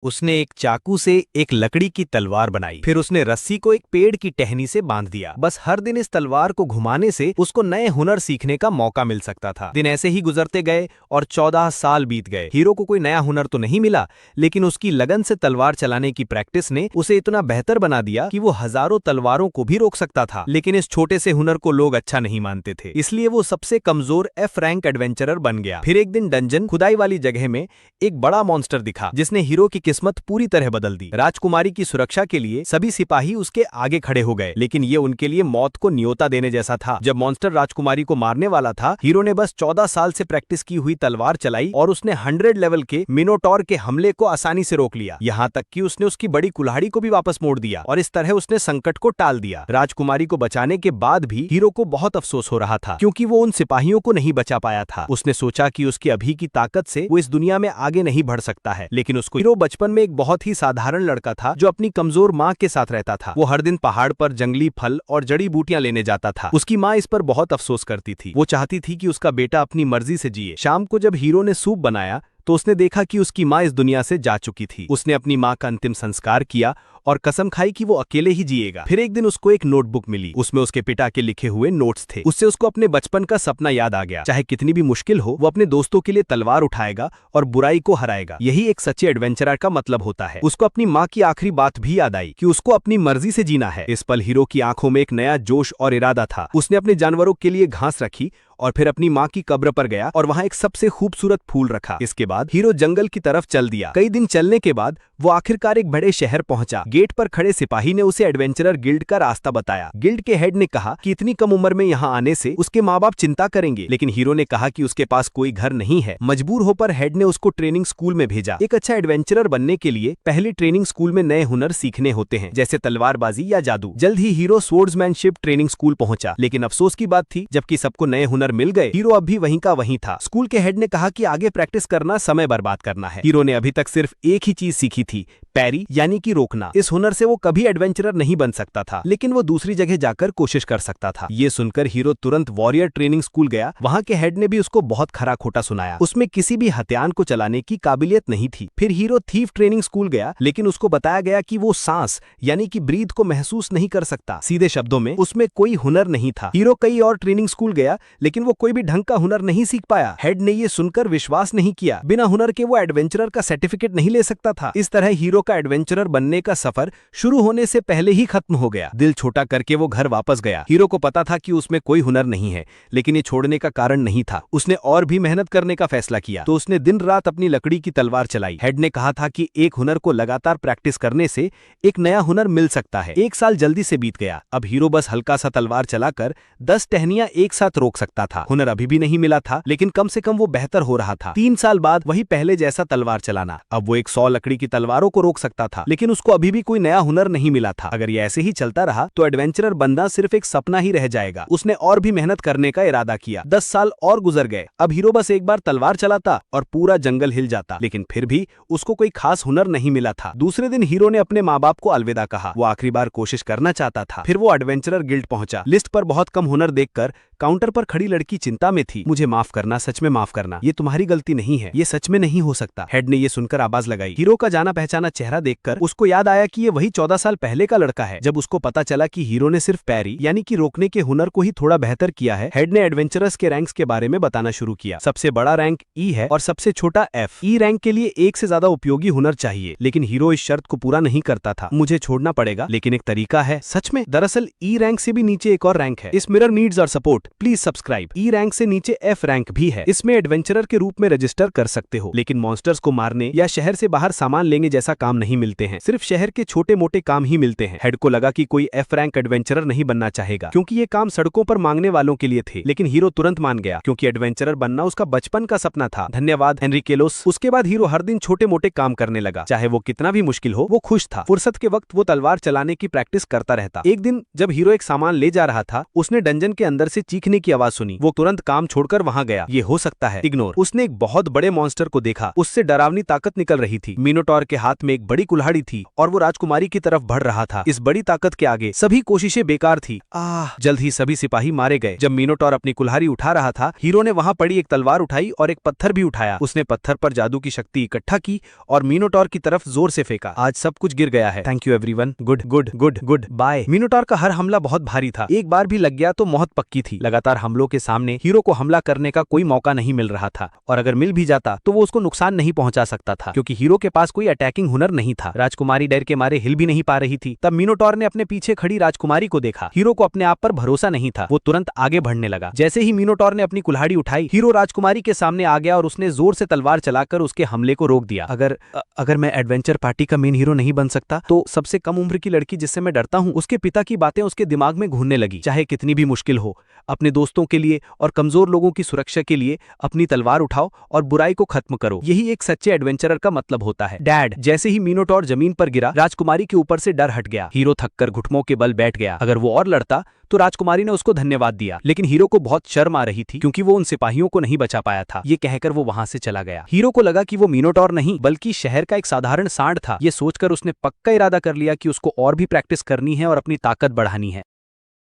उसने एक चाकू से एक लकड़ी की तलवार बनाई। फिर उसने रस्सी को एक पेड़ की टहनी से बांध दिया। बस हर दिन इस तलवार को घुमाने से उसको नए हुनर सीखने का मौका मिल सकता था। दिन ऐसे ही गुजरते गए और 14 साल बीत गए। हीरो को कोई नया हुनर तो नहीं मिला, लेकिन उसकी लगन से तलवार चलाने की प्रैक्टिस ने उसे इतना बेहतर बना दिया कि वो हजारों तलवारों को भी रोक सकता था। लेकिन इस छोटे से हुनर को लोग अच्छा नहीं मानते थे, इसलिए वो सबसे कमजोर F रैंक एडवेंचरर बन गया। फिर एक दिन डंजन खुदाई वाली जगह में एक बड़ा मॉन्स्टर दिखा, जिसने हीरो की किस्मत पूरी तरह बदल दी। राजकुमारी की सुरक्षा के लिए सभी सिपाही उसके आगे खड़े हो गए, लेकिन ये उनके लिए मौत को न्योता देने जैसा था। जब मॉन्स्टर राजकुमारी को मारने वाला था, हीरो ने बस 14 साल से प्रैक्टिस की हुई तलवार चलाई और उसने 100 लेवल के मिनोटॉर के हमले को आसानी से रोक लिया। यहाँ तक कि उसने उसकी बड़ी कुल्हाड़ी को भी वापस मोड़ दिया और इस तरह उसने संकट को टाल दिया। राजकुमारी को बचाने के बाद भी हीरो को बहुत अफसोस हो रहा था, क्योंकि वो उन सिपाहियों को नहीं बचा पाया था। उसने सोचा कि उसकी अभी की ताकत से वो इस दुनिया में आगे नहीं बढ़ सकता है, लेकिन उसको हीरो बचपन में एक बहुत ही साधारण लड़का था जो अपनी कमजोर माँ के साथ रहता था। वो हर दिन पहाड़ पर जंगली फल और जड़ी बूटियां लेने जाता था। उसकी माँ इस पर बहुत अफसोस करती थी। वो चाहती थी कि उसका बेटा अपनी मर्जी से जिए। शाम को जब हीरो ने सूप बनाया तो उसने देखा कि उसकी माँ इस दुनिया से जा चुकी थी। उसने अपनी माँ का अंतिम संस्कार किया और कसम खाई कि वो अकेले ही जिएगा। फिर एक दिन उसको एक नोटबुक मिली। उसमें उसके पिता के लिखे हुए नोट्स थे। उससे उसको अपने बचपन का सपना याद आ गया। चाहे कितनी भी मुश्किल हो, वो अपने दोस्तों के लिए तलवार उठाएगा और बुराई को हराएगा। यही एक सच्चे एडवेंचरर का मतलब होता है। उसको अपनी माँ की आखिरी बात भी याद आई कि उसको अपनी मर्जी से जीना है। इस पल हीरो की आंखों में एक नया जोश और इरादा था। उसने अपने जानवरों के लिए घास रखी और फिर अपनी माँ की कब्र पर गया और वहाँ एक सबसे खूबसूरत फूल रखा। इसके बाद हीरो जंगल की तरफ चल दिया। कई दिन चलने के बाद वो आखिरकार एक बड़े शहर पहुंचा। गेट पर खड़े सिपाही ने उसे एडवेंचरर गिल्ड का रास्ता बताया। गिल्ड के हेड ने कहा कि इतनी कम उम्र में यहाँ आने से उसके माँ बाप चिंता करेंगे, लेकिन हीरो ने कहा कि उसके पास कोई घर नहीं है। मजबूर होकर हेड ने उसको ट्रेनिंग स्कूल में भेजा। एक अच्छा एडवेंचरर बनने के लिए पहले ट्रेनिंग स्कूल में नए हुनर सीखने होते हैं, जैसे तलवारबाजी या जादू। जल्द ही हीरो स्वॉर्ड्समैनशिप ट्रेनिंग स्कूल पहुंचा, लेकिन अफसोस की बात थी, जबकि सबको नए हुनर मिल गए, हीरो अब भी वहीं का वहीं था। स्कूल के हेड ने कहा कि आगे प्रैक्टिस करना समय बर्बाद करना है। हीरो ने अभी तक सिर्फ एक ही चीज सीखी थी, पैरी यानी कि रोकना। इस हुनर से वो कभी एडवेंचरर नहीं बन सकता था, लेकिन वो दूसरी जगह जाकर कोशिश कर सकता था। ये सुनकर हीरो तुरंत वॉरियर ट्रेनिंग स्कूल गया। वहाँ के हेड ने भी उसको बहुत खरा खोटा सुनाया। उसमें किसी भी हथियार को चलाने की काबिलियत नहीं थी। फिर हीरो थीफ ट्रेनिंग स्कूल गया, लेकिन उसको बताया गया कि वो सांस यानी कि ब्रीथ को महसूस नहीं कर सकता। सीधे शब्दों में उसमें कोई हुनर नहीं था। हीरो कई और ट्रेनिंग स्कूल गया, लेकिन वो कोई भी ढंग का हुनर नहीं सीख पाया। हेड ने ये सुनकर विश्वास नहीं किया। बिना हुनर के वो एडवेंचरर का सर्टिफिकेट नहीं ले सकता था। इस तरह हीरो का एडवेंचरर बनने का सफर शुरू होने से पहले ही खत्म हो गया। दिल छोटा करके वो घर वापस गया। हीरो को पता था कि उसमें कोई हुनर नहीं है, लेकिन ये छोड़ने का कारण नहीं था। उसने और भी मेहनत करने का फैसला किया, तो उसने दिन रात अपनी लकड़ी की तलवार चलाई। हेड ने कहा था कि एक हुनर को लगातार प्रैक्टिस करने से एक नया हुनर मिल सकता है। 1 साल जल्दी से बीत गया। अब हीरो बस हल्का सा तलवार चलाकर 10 टहनियां एक साथ रोक सकता था। हुनर अभी भी नहीं मिला था, लेकिन कम से कम वो बेहतर हो रहा था। 3 साल बाद वही पहले जैसा तलवार चलाना। अब वो 100 लकड़ी की तलवारों को रोक सकता था, लेकिन उसको अभी भी कोई नया हुनर नहीं मिला था। अगर ये ऐसे ही चलता रहा तो एडवेंचरर बनना सिर्फ एक सपना ही रह जाएगा। उसने और भी मेहनत करने का इरादा किया। 10 साल और गुजर गए। अब हीरो बस एक बार तलवार चलाता और पूरा जंगल हिल जाता, लेकिन फिर भी उसको कोई खास हुनर नहीं मिला था। दूसरे दिन हीरो ने अपने माँ बाप को अलविदा कहा। वो आखिरी बार कोशिश करना चाहता था। फिर वो एडवेंचरर गिल्ड पहुंचा। लिस्ट पर बहुत कम हुनर देखकर काउंटर पर खड़ी लड़की चिंता में थी। मुझे माफ करना, सच में माफ करना, ये तुम्हारी गलती नहीं है, ये सच में नहीं हो सकता। हेड ने ये सुनकर आवाज लगाई। हीरो का जाना पहचाना चेहरा देखकर उसको याद आया कि ये वही 14 साल पहले का लड़का है। जब उसको पता चला कि हीरो ने सिर्फ पैरी यानी कि रोकने के हुनर को ही थोड़ा बेहतर किया है, हेड ने एडवेंचरर्स के रैंक्स के बारे में बताना शुरू किया। सबसे बड़ा रैंक ई है और सबसे छोटा एफ। ई रैंक के लिए एक से ज्यादा उपयोगी हुनर चाहिए, लेकिन हीरो इस शर्त को पूरा नहीं करता था। मुझे छोड़ना पड़ेगा, लेकिन एक तरीका है। सच में? दरअसल ई रैंक से भी नीचे एक और रैंक है। इस मिरर नीड्स और support, please subscribe. E rank से नीचे एफ रैंक भी है। इसमें एडवेंचरर के रूप में रजिस्टर कर सकते हो, लेकिन मॉन्स्टर्स को मारने या शहर से बाहर सामान लेने जैसा काम नहीं मिलते हैं। सिर्फ शहर के छोटे मोटे काम ही मिलते हैं। हेड को लगा कि कोई एफ रैंक एडवेंचरर नहीं बनना चाहेगा, क्योंकि ये काम सड़कों पर मांगने वालों के लिए थे। लेकिन हीरो तुरंत मान गया, क्योंकि एडवेंचरर बनना उसका बचपन का सपना था। धन्यवाद हेनरी केलोस। उसके बाद हीरो हर दिन छोटे मोटे काम करने लगा, चाहे वो कितना भी मुश्किल हो। वो खुश था। फुर्सत के वक्त वो तलवार चलाने की प्रैक्टिस करता रहता। एक दिन जब हीरो एक सामान ले जा रहा था, उसने डंजन के अंदर से चीख चीखने की आवाज सुनी। वो तुरंत काम छोड़कर वहां गया। ये हो सकता है, इग्नोर। उसने एक बहुत बड़े मॉन्स्टर को देखा। उससे डरावनी ताकत निकल रही थी। मिनोटॉर के हाथ में एक बड़ी कुल्हाड़ी थी और वो राजकुमारी की तरफ बढ़ रहा था। इस बड़ी ताकत के आगे सभी कोशिशें बेकार थी। जल्द ही सभी सिपाही मारे गए। जब मिनोटॉर अपनी कुल्हाड़ी उठा रहा था, हीरो ने वहां पड़ी एक तलवार उठाई और एक पत्थर भी उठाया। उसने पत्थर पर जादू की शक्ति इकट्ठा की और मिनोटॉर की तरफ जोर से फेंका। आज सब कुछ गिर गया है। Thank you everyone. Good good good good bye. Minotaur का हर हमला बहुत भारी था। एक बार भी लग गया तो मौत पक्की थी। लगातार हमलों के सामने हीरो को हमला करने का कोई मौका नहीं मिल रहा था, और अगर मिल भी जाता तो वो उसको नुकसान नहीं पहुंचा सकता था, क्योंकि हीरो के पास कोई अटैकिंग हुनर नहीं था। राजकुमारी डर के मारे हिल भी नहीं पा रही थी। तब मिनोटॉर ने अपने पीछे खड़ी राजकुमारी को देखा। हीरो को अपने आप पर भरोसा नहीं था। वो तुरंत आगे बढ़ने लगा। जैसे ही मिनोटॉर ने अपनी कुल्हाड़ी उठाई, हीरो राजकुमारी के सामने आ गया और उसने जोर से तलवार चलाकर उसके हमले को रोक दिया। अगर मैं एडवेंचर पार्टी का मेन हीरो नहीं बन सकता तो सबसे कम उम्र की लड़की जिससे मैं डरता हूँ, उसके पिता की बातें उसके दिमाग में घूमने लगी। चाहे कितनी भी मुश्किल हो, अपने दोस्तों के लिए और कमजोर लोगों की सुरक्षा के लिए अपनी तलवार उठाओ और बुराई को खत्म करो। यही एक सच्चे एडवेंचरर का मतलब होता है। डैड। जैसे ही मिनोटॉर जमीन पर गिरा, राजकुमारी के ऊपर से डर हट गया। हीरो थककर घुटनों के बल बैठ गया। अगर वो और लड़ता तो राजकुमारी ने उसको धन्यवाद दिया, लेकिन हीरो को बहुत शर्म आ रही थी, क्योंकि वो उन सिपाहियों को नहीं बचा पाया था। ये कहकर वो वहां से चला गया। हीरो को लगा कि वो मिनोटॉर नहीं बल्कि शहर का एक साधारण सांड था। ये सोचकर उसने पक्का इरादा कर लिया कि उसको और भी प्रैक्टिस करनी है और अपनी ताकत बढ़ानी है।